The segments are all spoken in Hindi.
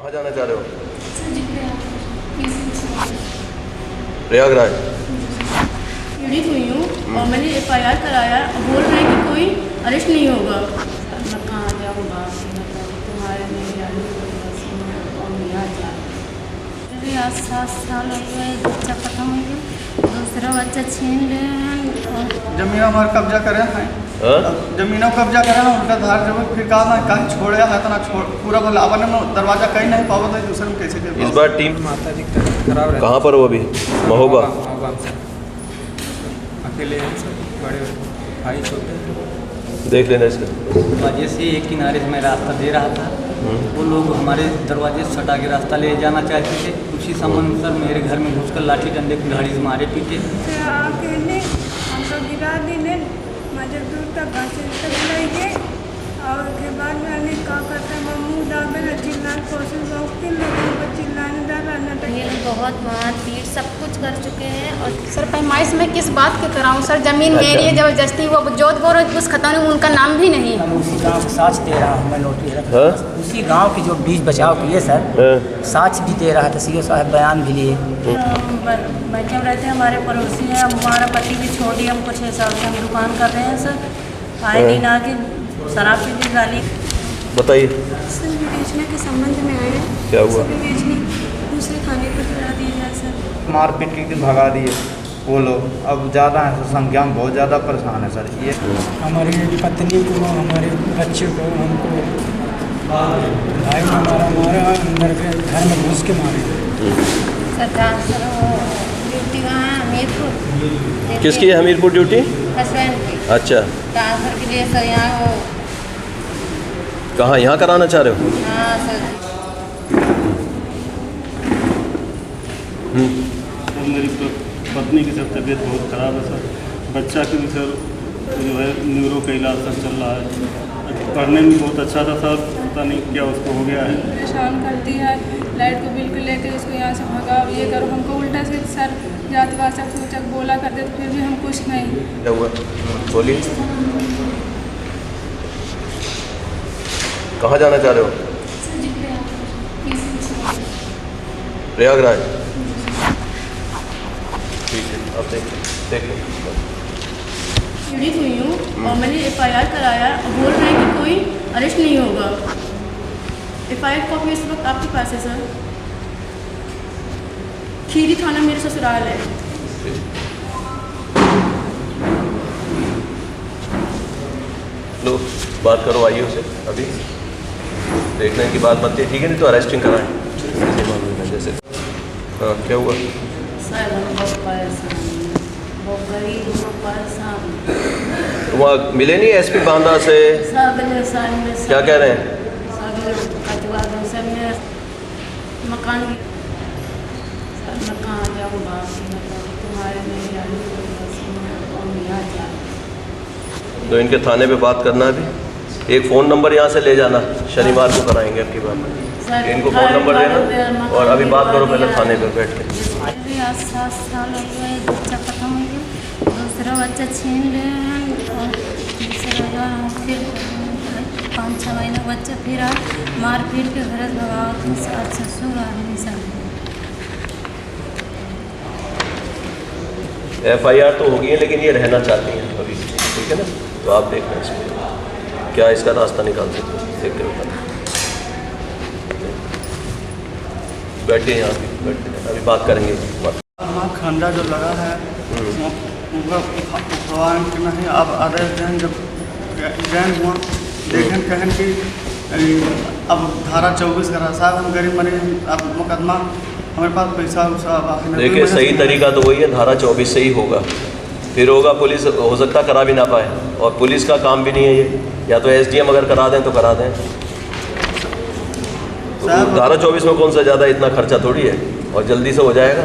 कहाँ जाना चाह रहे हो? प्रयागराज। पीड़ित हुई हूँ और मैंने FIR कराया। बोल रहे हैं कि कोई अरेस्ट नहीं होगा। मैं कहाँ जाऊँगा, तुम्हारे नहीं आज 7 साल हो गए, बच्चा खत्म हो गया, दूसरा बच्चा छीन रहे हैं और जमीन हमारा कब्जा करे हैं। जमीनों कब्जा करे हैं उनका धार जब फिर कहा ना कहीं छोड़े है तो ना छोड़ पूरा बोला अपन दरवाजा कहीं नहीं पावा तो दूसरे में कैसे इस बार टीम माता जी का खराब रहता कहाँ पर हो अभी? महोबा। अकेले हैं सब, बड़े भाई छोटे देख लेना इसका। दरवाजे से एक किनारे से मैं रास्ता दे रहा था, वो लोग हमारे दरवाजे से सटा के रास्ता ले जाना चाहते थे। उसी संबंध सर मेरे घर में घुसकर लाठी डंडे की गाड़ी से मारे पीटे। अकेले हमको गिरा दिले, मुझे दूर तक घासे तक ले गए और उसके बाद में अभी क्या करते हैं मम्मू दाबे न चिल्लाने कोशिश बहुत लोगों को चिल्लाने डराना। ये बहुत मारपीट सब कुछ कर चुके हैं। और सर पैमाइश में किस बात के कराऊं सर, जमीन मेरी है जबरदस्ती। वो जोधपुर उस खतौनी उनका नाम भी नहीं। हम उसी गाँव के साक्ष्य दे रहा हूँ मैं नोटिस उसी गाँव के जो बीच बचाव किए सर साक्ष्य भी दे रहा था, सीओ साहब बयान भी लिए। बच्चे रहते हमारे पड़ोसी हैं, हमारा पति भी छोड़ दिया, हमको 6 साल से हम दुकान कर रहे हैं सर। आए दिन आके शराब पी के गाली। बताइए सर विवेचना के संबंध में आए हैं। क्या हुआ? विवेचना दूसरे थाने पर करा दिया जाए सर। मारपीट की भगा दिए वो लोग। अब ज़्यादा है तो संख्या में बहुत ज़्यादा परेशान है सर। ये हमारी पत्नी को, हमारे बच्चे को, हमको भाई ने हमारा मारा, अंदर के घर में घुस के मारे। सर ट्रांसफर ड्यूटी कहाँ है? हमीरपुर। किसकी है हमीरपुर ड्यूटी? हस्बैंड की। अच्छा, ट्रांसफर के लिए सर यहाँ वो कहाँ यहाँ कराना चाह रहे हो? हाँ सर। मेरी पत्नी की सर तबीयत बहुत ख़राब है सर। बच्चा की भी सर जो है न्यूरो का इलाज सर चल रहा है। पढ़ने में बहुत अच्छा था सर, पता नहीं क्या उसको हो गया है। परेशान करती है, लाइट को बिल्कुल लेकर उसको यहाँ से भगाओ, ये करो। हमको उल्टा से सर जात वाचक सूचक बोला करते तो फिर भी हम कुछ नहीं। क्या हुआ बोलिए? कहाँ जाना चाह रहे हो? प्रयागराज। ठीक है, अब देख लो। पीड़ित हुई हूँ और मैंने FIR कराया। बोल रहे हैं कि कोई अरेस्ट नहीं होगा। FIR कॉपी इस वक्त आपके पास है सर। खीरी थाना मेरे ससुराल है। लो बात करो, आइए उसे अभी देखने की बात बनती है, ठीक है? नहीं तो अरेस्टिंग कराएं जैसे। हाँ क्या हुआ? सर हम बहुत परेशान, बहुत गरीब हूँ, परेशान। वहाँ मिले नहीं SP बांदा से? सब में क्या कह रहे हैं? सब कटवा दो सब में मकान। सर मैं कहाँ जाऊँगा, तुम्हारे नहीं जा। तो इनके थाने पे बात करना है। अभी एक फ़ोन नंबर यहाँ से ले जाना, शनिवार को कराएंगे आपकी बात। इनको फ़ोन नंबर देना और अभी बात करो पहले थाने पे बैठ के। आज 7 साल हो गए, बच्चा खत्म हो गया, दूसरा बच्चा छीन रहे हैं और तीसरा फिर 5-6 महीने बच्चा फिर मार पीट के घर भगाओ। 3 ससुर आदमी सब। FIR तो होगी है, लेकिन ये रहना चाहती हैं अभी, ठीक है ना? तो आप देख लें इसमें क्या इसका रास्ता निकाल सकते हैं, देख के बताना। बैठिए यहाँ पे, बैठे अभी बात करेंगे। वहाँ खंडा जो लगा है पूरा भगवान के नहीं। अब आदेश जैन जब जैन हुआ देखें कहन कि अब धारा 24 करा साहब हम गरीब मरीज, अब मुकदमा हमारे पास पैसा देखिए सही तरीका तो वही है, धारा 24 से ही होगा। फिर होगा पुलिस हो सकता करा भी ना पाए, और पुलिस का काम भी नहीं है ये। या तो SDM अगर करा दें तो करा दें। धारा 24 में कौन सा ज़्यादा इतना खर्चा थोड़ी है, और जल्दी से हो जाएगा।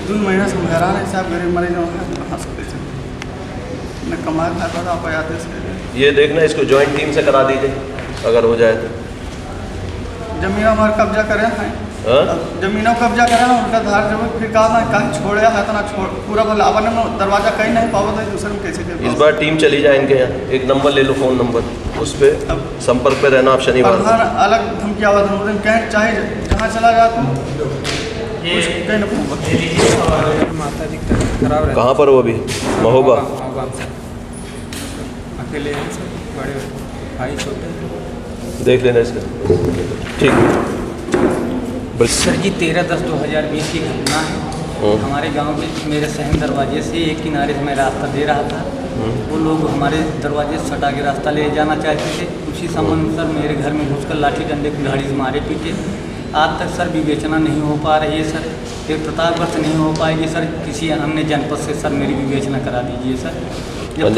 2 महीना से हैरान है साहब, गरीब मरीज कमा खाता था। ये देखना इसको जॉइंट टीम से करा दीजिए अगर हो जाए तो। जमीन हमारा कब्जा करे हैं। जमीनों कब्जा करे हैं उनका धार जब फिर कहा ना कहीं छोड़े है तो ना छोड़ पूरा बोला अपन दरवाजा कहीं नहीं पावा तो दूसरे में कैसे। इस बार टीम चली जाए इनके यहाँ, एक नंबर ले लो, फ़ोन नंबर उस पर संपर्क पे रहना आप शनिवार को। प्रधान अलग धमकी आवाज में कहें चाहे जहाँ चला जा तू कहीं न माता जी की तबीयत खराब रहती कहाँ पर हो अभी? महोबा। है सर, अकेले हैं सर, बड़े भाई छोटे हैं। देख लेना इसका, ठीक है। बस सर जी 13/10/2020 की घटना है। हमारे गांव में मेरे सहन दरवाजे से एक किनारे से मैं रास्ता दे रहा था। वो लोग हमारे दरवाजे से सटा के रास्ता ले जाना चाहते थे। उसी संबंध में सर मेरे घर में घुसकर लाठी डंडे कुल्हाड़ी से मारे पीटे। आज तक सर विवेचना नहीं हो पा रही है सर। फिर प्रतापगढ़ से नहीं हो पाएगी सर, किसी अन्य जनपद से सर मेरी विवेचना करा दीजिए सर।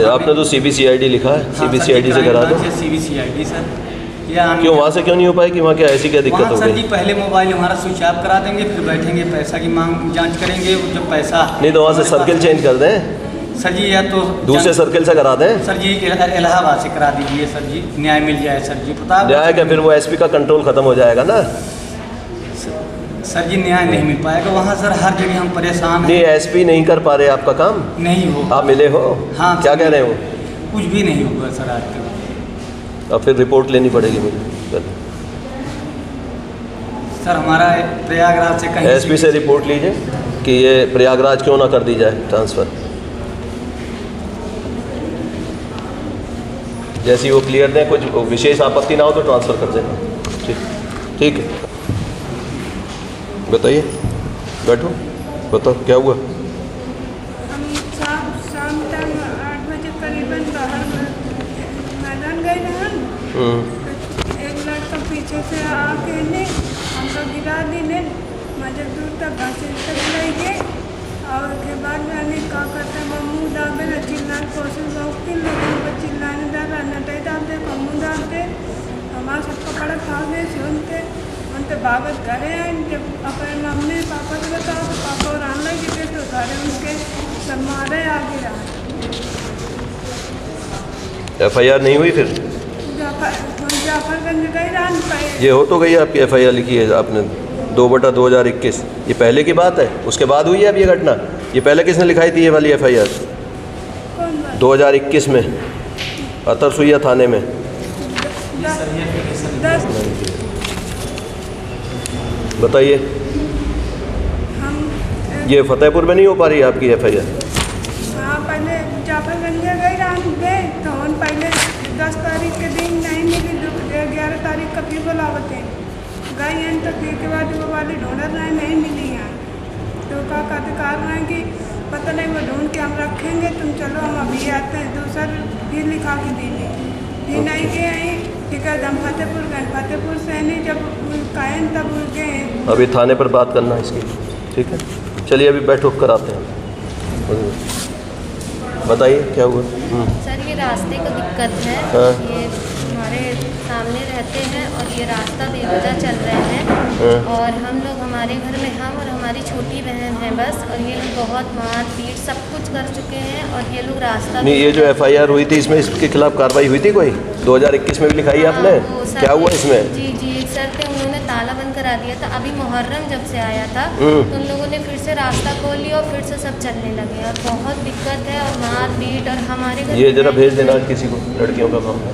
आपने तो CBCID लिखा है, CBCID से करा दो। CBCID सर, क्यों वहाँ से क्यों नहीं हो पाएगी? वहाँ क्या ऐसी क्या दिक्कत हो सर गई? जी पहले मोबाइल हमारा स्विच ऑफ करा देंगे, फिर बैठेंगे पैसा की मांग जांच करेंगे। जब पैसा नहीं तो वहाँ से सर्किल चेंज कर दें सर जी, या तो दूसरे सर्किल से करा दें सर जी। इलाहाबाद से करा दीजिए सर जी, न्याय मिल जाए सर जी। न्याय क्या, फिर वो SP का कंट्रोल खत्म हो जाएगा ना सर जी। न्याय नहीं मिल पाएगा वहाँ सर, हर जगह हम परेशान नहीं। SP नहीं कर पा रहे आपका काम? नहीं हो। आप मिले हो? हाँ। क्या कह रहे हो? कुछ भी नहीं होगा सर आज तक। अब फिर रिपोर्ट लेनी पड़ेगी मुझे सर। हमारा प्रयागराज से कहीं SP से रिपोर्ट लीजिए कि ये प्रयागराज क्यों ना कर दी जाए ट्रांसफ़र। जैसी वो क्लियर दें, कुछ विशेष आपत्ति ना हो तो ट्रांसफ़र कर देना। ठीक है, बताइए। बैठो, बताओ क्या हुआ? हम शाम टाइम 8 बजे करीबन बाहर मैदान गए रहन। एक लड़का पीछे से आके ने हमको गिरा दी। मजे दूर तक घासे तक ले गए और उसके बाद में हमें क्या करते हैं मम्मू डालते ना चिल्लाने कोशिश बहुत लोगों को चिल्लाने डाला नटे डालते मम्मू डालते हमारा सबका बड़ा खा गए सुनते उनके बाबत घरे आए। जब अपने मम्मी पापा को बताओ तो पापा और आने लगे तो घरे उनके सब मारे आगे रहा। FIR नहीं हुई फिर? जाफरगंज गई रान पाए। ये हो तो गई आपकी FIR लिखी है आपने 2/2021। ये पहले की बात है, उसके बाद हुई है अब ये घटना? ये पहले किसने लिखाई थी ये वाली FIR? 2021 में अतर सुइया थाने में। बताइए। ये फतेहपुर में नहीं हो पा रही है आपकी FIR? हाँ, पहले जाफरगंज गई रान गए तो हम पहले 10 तारीख के दिन नहीं मिली, 11 तारीख का फिर बुलावते गई हैं तो फिर के बाद वो वाली ढूंढ रहे नहीं मिली हैं। तो का अधिकार रहे कि पता नहीं वो ढूंढ के हम रखेंगे, तुम चलो हम अभी आते हैं। दूसरा फिर लिखा के दीजिए, फिर नहीं गए आई। ठीक है, हम फतेहपुर गए, फतेहपुर से नहीं जब कायन तब गए। अभी थाने पर बात करना है इसकी, ठीक है? चलिए अभी बैठो, कराते हैं। बताइए क्या हुआ? सर ये रास्ते को दिक्कत है। हाँ। ये हमारे सामने रहते हैं और ये रास्ता बेवजह चल रहे हैं। और हम लोग हमारे घर में हम और हमारी छोटी बहन है बस, और ये लोग बहुत मार पीट सब कुछ कर चुके हैं और ये लोग रास्ता नहीं। ये जो FIR हुई थी इसमें इसके खिलाफ कार्रवाई हुई थी कोई? 2021 में भी लिखाई है आपने? क्या हुआ इसमें? जी एक सर थे, उन्होंने ताला बंद करा दिया था। अभी मुहर्रम जब से आया था तो उन लोगों ने फिर से रास्ता खोल लिया और फिर से सब चलने लगे और बहुत दिक्कत है और मार पीट। और हमारे घर ये जरा भेज देना किसी को, लड़कियों का काम है,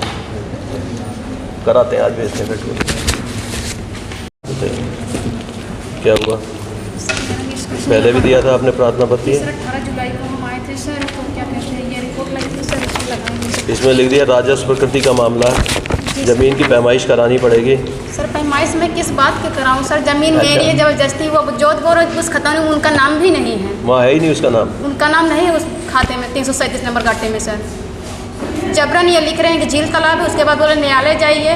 कराते हैं आज, भेजते हैं। बताइए क्या हुआ? पहले भी दिया था आपने प्रार्थना पत्र? 18 जुलाई को हम आए थे सर, तो क्या कहते हैं ये रिपोर्ट लगी थी सर, इसमें लगाएंगे। इसमें लिख दिया राजस्व प्रकृति का मामला है, जमीन की पैमाइश करानी पड़ेगी। सर पैमाइश में किस बात के कराऊं सर? जमीन मेरी है, जबरदस्ती वो जोधपुर उस खाता में उनका नाम भी नहीं है। वहाँ है ही नहीं उसका नाम? उनका नाम नहीं है उस खाते में, 337 नंबर गाटे में सर। जबरन ये लिख रहे हैं कि झील तालाब है, उसके बाद बोले न्यायालय जाइए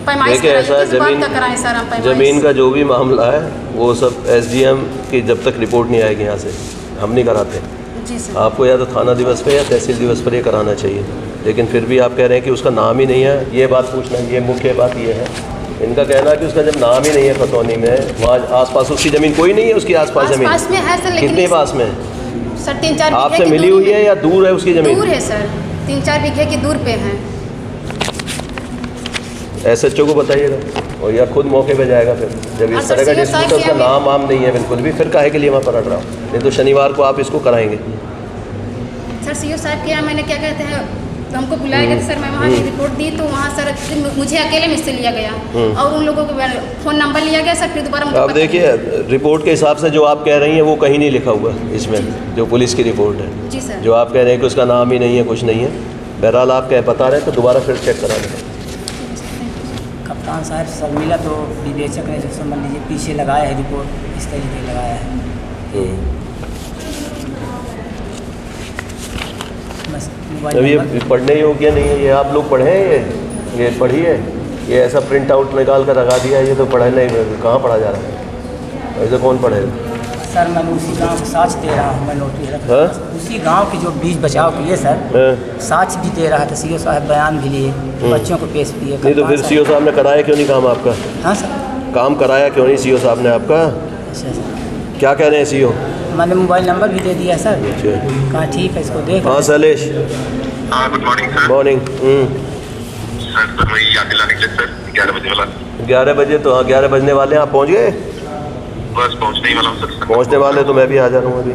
पैमाइश कराइए। किस बात का कराएं सर हम पैमाइश? जमीन का जो भी मामला है वो सब SDM की जब तक रिपोर्ट नहीं आएगी यहाँ से हम नहीं कराते। जी सर। आपको या तो थाना दिवस पे या तहसील दिवस पर ये कराना चाहिए, लेकिन फिर भी आप कह रहे हैं कि उसका नाम ही नहीं है। ये बात पूछना, ये मुख्य बात ये है इनका कहना है कि उसका जब नाम ही नहीं है खतौनी में, वहाँ आसपास उसकी ज़मीन कोई नहीं है, उसकी आसपास ज़मीन पास में है सर, लेकिन कितने पास में सर 3-4 आपसे मिली हुई है या दूर है उसकी ज़मीन? दूर है सर, 3-4 बीघे की दूर पे है। SHO को बताइएगा और या खुद मौके पे जाएगा। फिर जब इस तरह का डिस्प्यूट उसका नाम वाम नहीं है बिल्कुल भी, फिर काहे के लिए वहाँ पर अट रहा हूँ? नहीं तो शनिवार को आप इसको कराएंगे। सर CO साहब के यहाँ मैंने क्या कहते हैं तो हमको बुलाया गया, सर मैं वहाँ रिपोर्ट दी तो वहाँ सर मुझे अकेले में से लिया गया और उन लोगों को फ़ोन नंबर लिया गया सर, फिर दोबारा मुझे अब देखिए रिपोर्ट के हिसाब से जो आप कह रही हैं वो कहीं नहीं लिखा हुआ इसमें, जो पुलिस की रिपोर्ट है। जी सर। जो आप कह रहे हैं कि उसका नाम ही नहीं है, कुछ नहीं है। बहरहाल आप क्या बता रहे हैं तो दोबारा फिर चेक करा दें। कप्तान साहब सर मिला तो विवेचक ने जो समझ लीजिए पीछे लगाया है रिपोर्ट, इस तरीके लगाया है। बस अब ये पढ़ने योग्य नहीं है, ये आप लोग पढ़े हैं, ये पढ़िए। ये ऐसा प्रिंट आउट निकाल कर लगा दिया, ये तो पढ़ा नहीं, कहाँ पढ़ा जा रहा है, ऐसे कौन पढ़ेगा? सर मैं उसी गांव को साक्ष्य दे रहा हूँ, मैं नोटिस रख रहा हूँ। उसी गांव के जो बीच बचाव किए सर, साक्ष्य भी दे रहा था, सीओ साहब बयान भी लिए, बच्चों को पेश किए। नहीं तो फिर सीओ साहब ने कराया क्यों नहीं काम आपका? हाँ सर। काम कराया क्यों नहीं सीओ साहब ने आपका? अच्छा सर। क्या कह रहे हैं सीओ? मैंने मोबाइल नंबर भी दे दिया सर, कहा ठीक है इसको देख। हाँ शैलेश। हाँ good morning sir. Morning. Sir वही याद दिलाने के लिए सर 11 बजे वाला। 11 बजे तो हाँ 11 बजने वाले हैं, आप पहुँच गए? बस पहुँचने ही वाला हूँ सर। पहुँचने वाले तो मैं भी आ जा रहा हूँ अभी।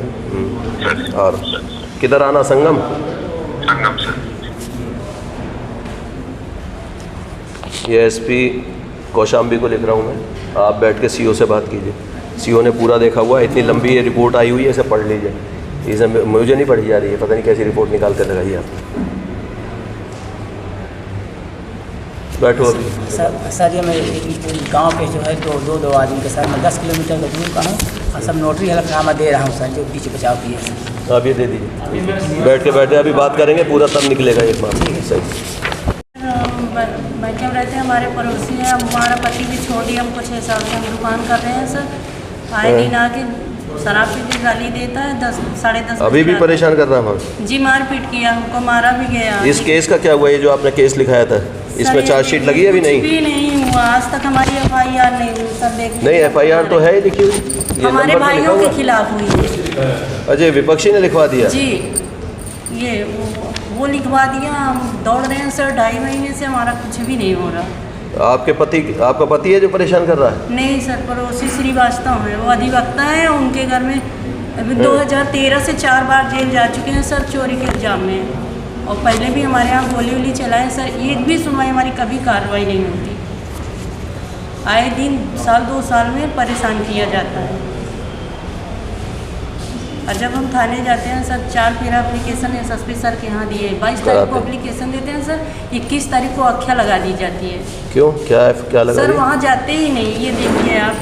सर और किधर आना? संगम? संगम सर। ये एसपी कौशाम्बी को लिख रहा हूँ मैं, आप बैठ के सीओ से बात कीजिए। सीओ ने पूरा देखा हुआ है, इतनी लंबी ये रिपोर्ट आई हुई है, इसे पढ़ लीजिए। इसे मुझे नहीं पढ़ी जा रही है, पता नहीं कैसी रिपोर्ट निकाल कर लगाई आपने। बैठो अभी। सर ये मैं गांव के जो है दो आदमी के साथ मैं 10 किलोमीटर का दूर का हूँ और सब नोटरी हलफनामा दे रहा हूँ सर, जो पीछे बचाव किए हैं। आप ये दे दीजिए, बैठ के बैठे अभी बात करेंगे, पूरा तब निकलेगा एक बार। सही बैठे रहते हैं, हमारे पड़ोसी हैं, हमारा पति भी छोड़ दिया, हमको 6 साल से हम दुकान कर रहे हैं सर। आए दिन आके शराब पी के गाली देता है, 10 साढ़े 10 अभी भी परेशान कर रहा है जी, मारपीट किया, हमको मारा भी गया। इस केस का क्या हुआ? ये जो आपने केस लिखाया था, इसमें चार्जशीट लगी है? अभी नहीं, भी नहीं हुआ आज तक, हमारी FIR नहीं हुई सर। नहीं FIR तो है ही लिखी हुई, हमारे भाइयों के खिलाफ हुई है। अजय विपक्षी ने लिखवा दिया जी, ये वो लिखवा दिया। हम दौड़ रहे हैं सर, 2.5 महीने से हमारा कुछ भी नहीं हो रहा। आपका पति है जो परेशान कर रहा है? नहीं सर, पड़ोसी श्रीवास्तव है, वो अधिवक्ता है। उनके घर में अभी 2013 से 4 बार जेल जा चुके हैं सर, चोरी के इल्जाम में। और पहले भी हमारे यहाँ गोली चलाए सर, एक भी सुनवाई हमारी कभी कार्रवाई नहीं होती। आए दिन साल 2 साल में परेशान किया जाता है। और जब हम थाने जाते हैं सर, 4 फेरा एप्लीकेशन SSP सर के यहाँ दिए, 22 तारीख को एप्लीकेशन देते हैं सर, 21 तारीख को आख्या लगा दी जाती है। क्यों, क्या लगा सर? वहाँ जाते ही नहीं, ये देखिए आप,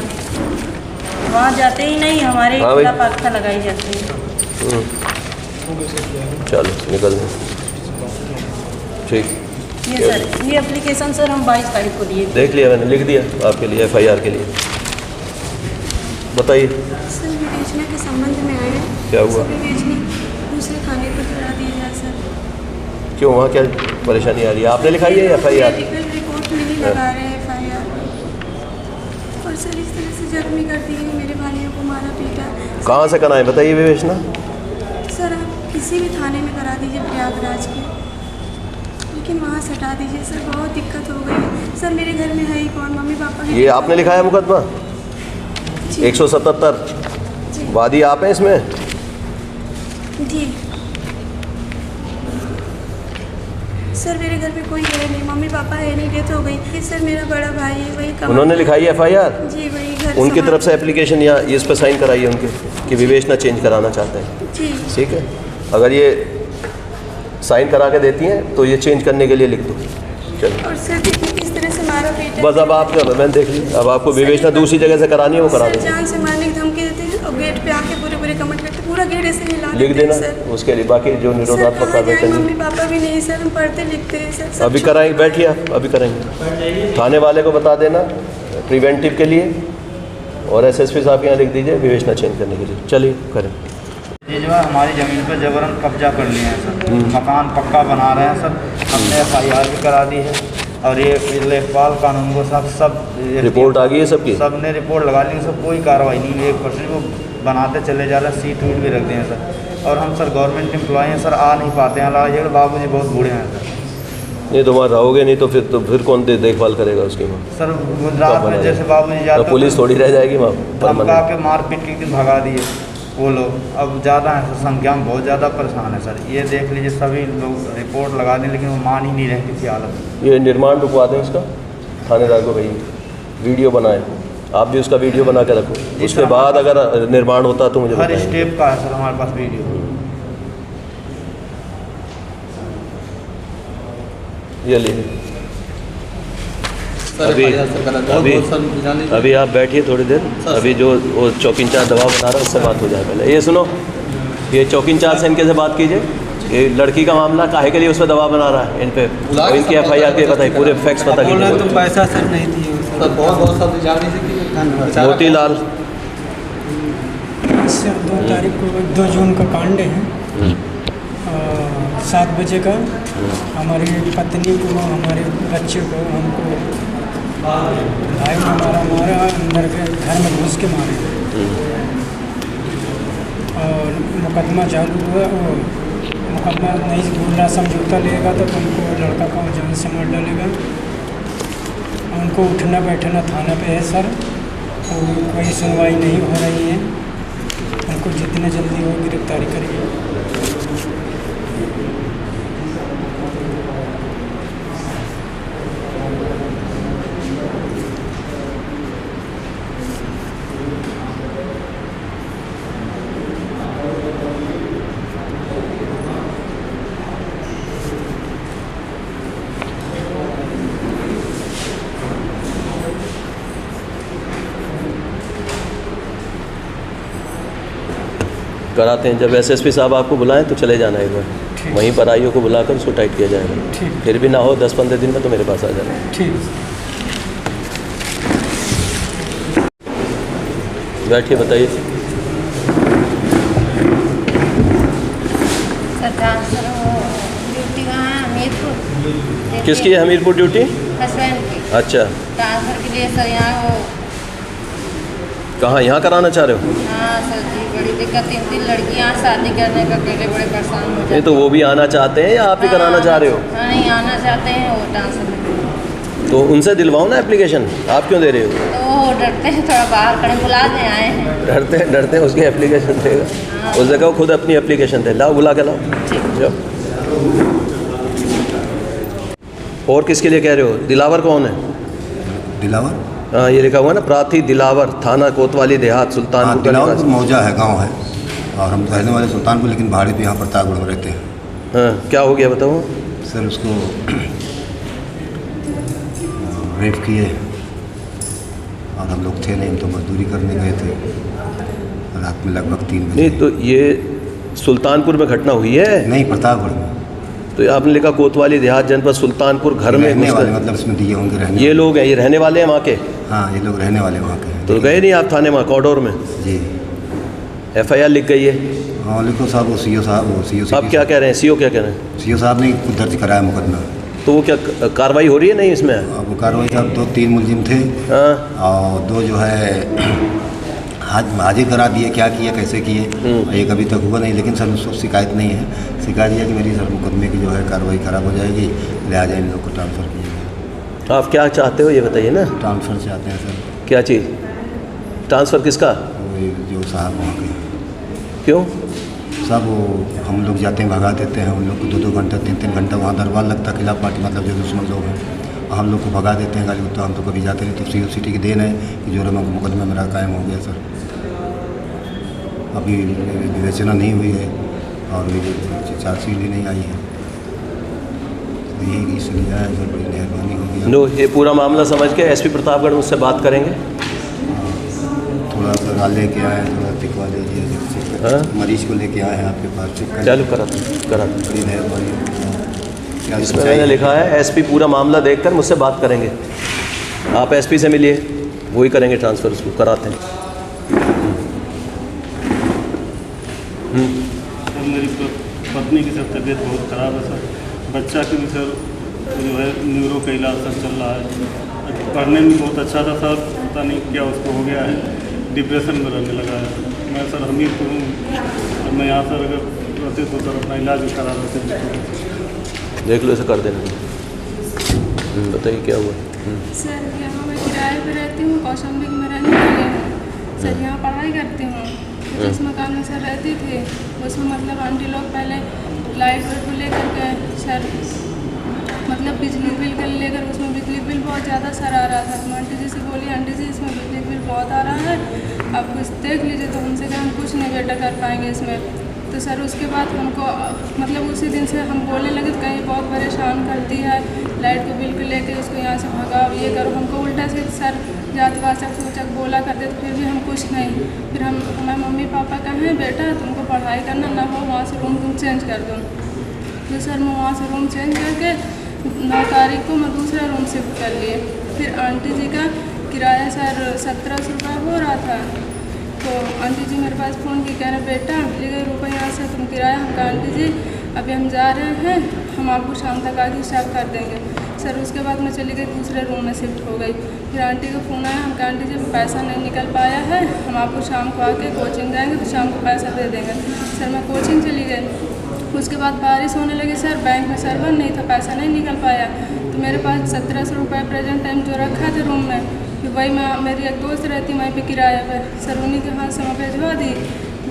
वहाँ जाते ही नहीं, हमारे खिलाफ आख्या लगाई जाती है। चलो निकल ठीक। ये सर, ये एप्लीकेशन सर हम 22 तारीख को दिए। देख लिया मैंने, लिख दिया आपके लिए FIR के लिए। बताइए सर विवेचना के संबंध में आए हैं। क्या हुआ? विवेचना दूसरे थाने पर करा दिया जाए सर। क्यों, वहाँ क्या परेशानी आ रही है? आपने लिखाई है FIR? मेडिकल रिपोर्ट में नहीं लगा रहे हैं FIR। और सर इस तरह से जख्मी कर दिए, मेरे भाइयों को मारा पीटा। कहाँ से कराएं बताइए विवेचना? सर आप किसी भी थाने में करा दीजिए प्रयागराज के, लेकिन वहाँ से हटा दीजिए सर, बहुत दिक्कत हो गई है सर। मेरे घर में है ही कौन, मम्मी पापा। ये आपने लिखाया मुकदमा 177? वादी आप हैं इसमें? जी सर, मेरे घर में कोई है नहीं, मम्मी पापा है नहीं, डेथ हो गई। सर मेरा बड़ा भाई है, वही उन्होंने लिखाई है FIR? जी वही घर उनकी तरफ से एप्लीकेशन या इस पर साइन कराइए उनके कि विवेचना चेंज कराना चाहते हैं। जी ठीक है, अगर ये साइन करा के देती हैं तो ये चेंज करने के लिए लिख दो। चलो। और सर देखिए किस तरह से मारा पीटा। बस अब आप मैंने देख ली, अब आपको विवेचना दूसरी जगह से करानी है वो करा दें। जान से मारने की धमकी देते हैं और गेट पे आके पूरे कमेंट करते, पूरा गेट ऐसे हिला लिख देते हैं देना उसके लिए, बाकी जो निरोधात्मक कार्रवाई करनी। मम्मी पापा भी नहीं सर, हम पढ़ते लिखते हैं सर। अभी कराएंगे, बैठिए आप, अभी करेंगे। थाने वाले को बता देना प्रिवेंटिव के लिए, और SSP साहब यहाँ लिख दीजिए विवेचना चेंज करने के लिए। चलिए करें। ये जो है हमारी ज़मीन पर जबरन कब्जा कर लिए हैं सर, मकान पक्का बना रहे हैं सर, हमने FIR भी करा दी है। और ये लेखपाल कानून को सब रिपोर्ट आ गई है सबकी, सबने रिपोर्ट लगा ली, सब कोई कार्रवाई नहीं हुई। 1% वो बनाते चले जा रहे हैं, सीट वीट भी रख दिए हैं सर। और हम सर गवर्नमेंट एम्प्लॉय हैं सर, आ नहीं पाते हैं, लाइए बाबू जी बहुत बूढ़े हैं सर। नहीं तो वहाँ रहोगे नहीं तो फिर कौन देखभाल करेगा उसकी? वहाँ सर रात में जैसे बाबू जी जाते, पुलिस थोड़ी रह जाएगी वहाँ, धमका के मार पीट के भगा दिए। वो लोग अब ज़्यादा है, संख्या में बहुत ज़्यादा परेशान है सर। ये देख लीजिए सभी लोग रिपोर्ट लगा दें लेकिन वो मान ही नहीं रहे किसी हालत में। ये निर्माण रुकवा दें उसका, थानेदार को कहिए वीडियो बनाए, आप भी उसका वीडियो बना के रखो। उसके बाद अगर निर्माण होता तो मुझे हर स्टेप का है सर हमारे पास वीडियो। ये लीजिए। अभी आप बैठिए थोड़ी देर। अभी जो वो चौकी इंचार्ज दबाव बना रहा है उससे बात हो जाए पहले। ये सुनो, ये चौकी इंचार्ज से इनके से बात कीजिए। ये लड़की का मामला काहे के लिए उस पर दबाव बना रहा है इन पे, और इनकी FIR के बताइए, पूरे फैक्ट्स पता कीजिए। तो पैसा सर नहीं दिए सर, बहुत मोतीलाल सर 2 तारीख को 2 जून का कांड है 7 बजे का। हमारी पत्नी को, हमारे बच्चे को, हमको भाई ने मारा अंदर के घर में घुस के मारे और मुकदमा चालू हुआ। और मुकदमा नहीं बोल रहा, समझौता लेगा तो तुमको लड़का को जान से मार डालेगा। उनको उठना बैठना थाना पे है सर, और कोई सुनवाई नहीं हो रही है। उनको जितने जल्दी हो गिरफ्तारी करिए। कराते हैं। जब SSP साहब आपको बुलाएं तो चले जाना एक बार, वहीं पर आईओ को बुलाकर उसको टाइट किया जाएगा। फिर भी ना हो 10-15 दिन में तो मेरे पास आ जाना। ठीक, बैठिए, बताइए। सर ट्रांसफर ड्यूटी कहाँ है? हमीरपुर। किसकी है हमीरपुर ड्यूटी? हस्बैंड की। अच्छा, ट्रांसफर के लिए सर यहाँ वो कहाँ यहाँ कराना चाह रहे हो? हाँ सर जी, बड़ी दिक्कत। 3 लड़कियाँ शादी करने का अकेले बड़े परेशान हो जाते। नहीं तो वो भी आना चाहते हैं या आप ही कराना चाह रहे हो? हाँ नहीं, आना चाहते हैं वो ट्रांसफर। तो उनसे दिलवाओ ना एप्लीकेशन, आप क्यों दे रहे हो? तो वो डरते हैं, थोड़ा बाहर खड़े बुला दे आए हैं। डरते हैं उसकी एप्लीकेशन देगा। उस जगह खुद अपनी एप्लीकेशन दे, लाओ बुला के लाओ जाओ। और किसके लिए कह रहे हो? दिलावर कौन है? दिलावर? हाँ, ये लिखा हुआ ना, प्रार्थी दिलावर, थाना कोतवाली देहात, सुल्तानपुर। दिलावर मौजा है, गांव है, और हम रहने वाले सुल्तानपुर, लेकिन भाड़े पे यहाँ प्रतापगढ़ में रहते हैं। हाँ, क्या हो गया बताओ? सर उसको रेप किए और हम लोग थे नहीं, हम तो मजदूरी करने गए थे रात में लगभग 3 बजे। नहीं तो ये सुल्तानपुर में घटना हुई है? नहीं, प्रतापगढ़ में। तो आपने लिखा कोतवाली देहात जनपद सुल्तानपुर, घर में रहने वाले, मतलब इसमें दिए होंगे रहने। ये लोग हैं, ये रहने वाले हैं वहाँ के? हाँ, ये लोग रहने वाले वहाँ के हैं। तो गए नहीं आप थाने में कॉडोर में? जी, FIR लिख गई है? हाँ लिखो साहब। वो CO साहब, आप क्या कह रहे हैं? CO क्या कह रहे हैं? CO साहब ने खुद दर्ज कराया मुकदमा। तो वो क्या कार्रवाई हो रही है नहीं इसमें? वो कार्रवाई साहब 2-3 मुलजिम थे। हाँ, और 2 जो है हाजिर करा दिए, क्या किए कैसे किए, एक अभी तक हुआ नहीं। लेकिन सर उसको शिकायत नहीं है, शिकायत यह कि मेरी सर मुकदमे की जो है कार्रवाई खराब हो जाएगी, लिहाजा इन लोग को ट्रांसफ़र किया। आप क्या चाहते हो ये बताइए ना? ट्रांसफ़र चाहते हैं सर। क्या चीज़? ट्रांसफ़र किसका? जो साहब वहाँ के। क्यों? सब वो हम लोग जाते हैं, भगा देते हैं उन लोग को। 2-2 घंटा 3-3 घंटा वहाँ दरबार लगता, खिलाफ पार्टी मतलब जो दुश्मन लोग हैं, हम लोग को भगा देते हैं गाली। तो हम तो कभी जाते नहीं। तो CO सिटी की देन है कि जो मुकदमा मेरा कायम हो गया सर। अभी विवेचना नहीं हुई है और मेरी चार्जशीट भी नहीं आई है। यही इसलिए आया सर, बड़ी मेहरबानी होगी। नो, ये पूरा मामला समझ के SP प्रतापगढ़ मुझसे बात करेंगे। थोड़ा सा लेके आए, थोड़ा टिकवा दीजिए। हाँ? मरीज को लेके आए हैं आपके पास, चेक चालू करा बड़ी मेहरबानी। इसमें मैंने लिखा है SP पूरा मामला देखकर मुझसे बात करेंगे। आप SP से मिलिए, वही करेंगे ट्रांसफ़र, उसको कराते हैं। सर मेरी पत्नी की सर तबीयत बहुत ख़राब है सर। बच्चा की भी सर जो है न्यूरो का इलाज सर चल रहा है। पढ़ने में बहुत अच्छा था सर, पता नहीं क्या उसको हो गया है, डिप्रेशन में रहने लगा है। मैं सर हमीरपुर हूँ, और मैं यहाँ सर अगर रहते तो सर अपना इलाज भी करा देते। देख लो, ऐसा कर देना। बताइए क्या हुआ? सर यहाँ मैं किराए पे रहती हूँ, कौशाम्बी में रहने वाली हूँ सर। यहाँ पढ़ाई करती हूँ, जिस मकान में सर रहती थी उसमें मतलब आंटी लोग पहले लाइट वाइट को लेकर के सर मतलब बिजली बिल के लेकर उसमें बिजली बिल बहुत ज़्यादा सर आ रहा था। तो आंटी जी से बोली आंटी जी इसमें बिजली बिल बहुत आ रहा है, आप कुछ देख लीजिए। तो हमसे कहा हम कुछ नहीं बेटा कर पाएंगे इसमें। तो सर उसके बाद हमको मतलब उसी दिन से हम बोलने लगे तो कहीं बहुत परेशान करती है, लाइट को बिल को लेकर उसको यहाँ से भगाओ ये करो। हमको उल्टा से सर जात वाचक सोचक बोला करते तो फिर भी हम कुछ नहीं। फिर हम हमारे मम्मी पापा कहें बेटा तुमको पढ़ाई करना ना हो वहाँ से रूम तुम चेंज कर दो। तो सर मैं वहाँ से रूम चेंज करके 9 तारीख को मैं दूसरा रूम शिफ्ट कर लिए। फिर आंटी जी का किराया सर 1700 रुपये हो रहा था। तो आंटी जी मेरे पास फ़ोन की कह रहे बेटा ₹1,000 यहाँ से तुम किराया। हम कहा आंटी जी अभी हम जा रहे हैं, हम आपको शाम तक आके हिसाब कर देंगे। सर उसके बाद मैं चली गई दूसरे रूम में शिफ्ट हो गई। फिर आंटी का फ़ोन आया, हम कहा आंटी जी पैसा नहीं निकल पाया है, हम आपको शाम को आके कोचिंग जाएंगे तो शाम को पैसा दे देंगे। सर मैं कोचिंग चली गई। उसके बाद बारिश होने लगी सर, बैंक में सर्वर नहीं था, पैसा नहीं निकल पाया। तो मेरे पास 1700 रुपये प्रेजेंट टाइम जो रखा था रूम में, तो वही मैं मेरी एक दोस्त रहती वहीं पे किराए पर, सर उन्हीं के हाथ से मैं भिजवा दी।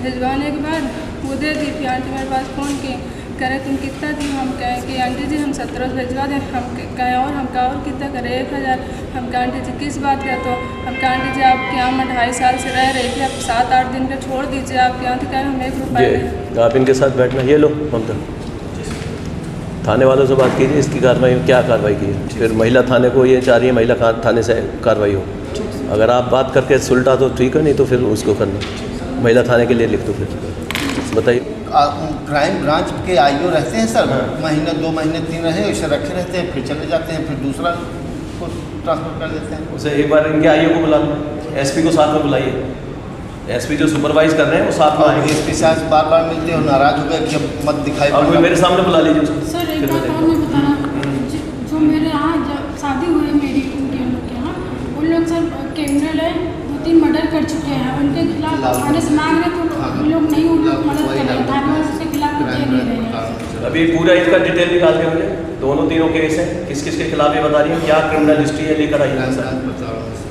भिजवाने के बाद वो दे दी। फिर आंटी मेरे पास फ़ोन की, कह रहे तुम कितना दी? हम कहें कि आंटी जी हम 1700 भिजवा दें। हम कहें और हम कहा और कितना करें? 1000। हम कहा आंटी जी किस बात का? तो हम कहा आंटी जी आपके यहाँ मैं 2.5 साल से रह रही थी, अब 7-8 दिन का छोड़ दीजिए आपके यहाँ। तो कह रहे हम 1 रुपये। आप इनके साथ बैठना, ये लो ममता, थाने वालों से बात कीजिए इसकी कार्रवाई क्या कार्रवाई की है। फिर महिला थाने को ये चाह रही है महिला थाने से कार्रवाई हो। अगर आप बात करके सुलटा तो ठीक है, नहीं तो फिर उसको करना, महिला थाने के लिए लिख दो। फिर बताइए। क्राइम ब्रांच के आईओ रहते हैं सर, महीने 2 महीने 3 रहे वैसे रखे रहते हैं, फिर चले जाते हैं, फिर दूसरा को ट्रांसफ़र कर देते हैं। उसे एक बार इनके आईओ को बुला लो, एसपी को साथ में बुलाइए। एसपी जो सुपरवाइज कर रहे हैं वो साथ में आएंगे। एसपी साहब बार मिलते हो, नाराज हो गए कि अब मत दिखाई। अब मेरे सामने बुला लीजिए उसको। सर एक बात और मैं बताना, जो मेरे यहाँ जब शादी हुई मेरी उनके लोग के यहाँ, उन लोग सर क्रिमिनल है, 2-3 मर्डर कर चुके हैं। उनके खिलाफ थाने से मांग रहे तो उन लोग नहीं, उन लोग मदद कर रहे हैं, थाने वाले उसके खिलाफ कुछ दे नहीं रहे हैं। अभी पूरा इसका डिटेल निकाल के मुझे, दोनों तीनों केस हैं, किस किस के खिलाफ ये बता रही है, क्या क्रिमिनल हिस्ट्री है, लेकर आइए सर।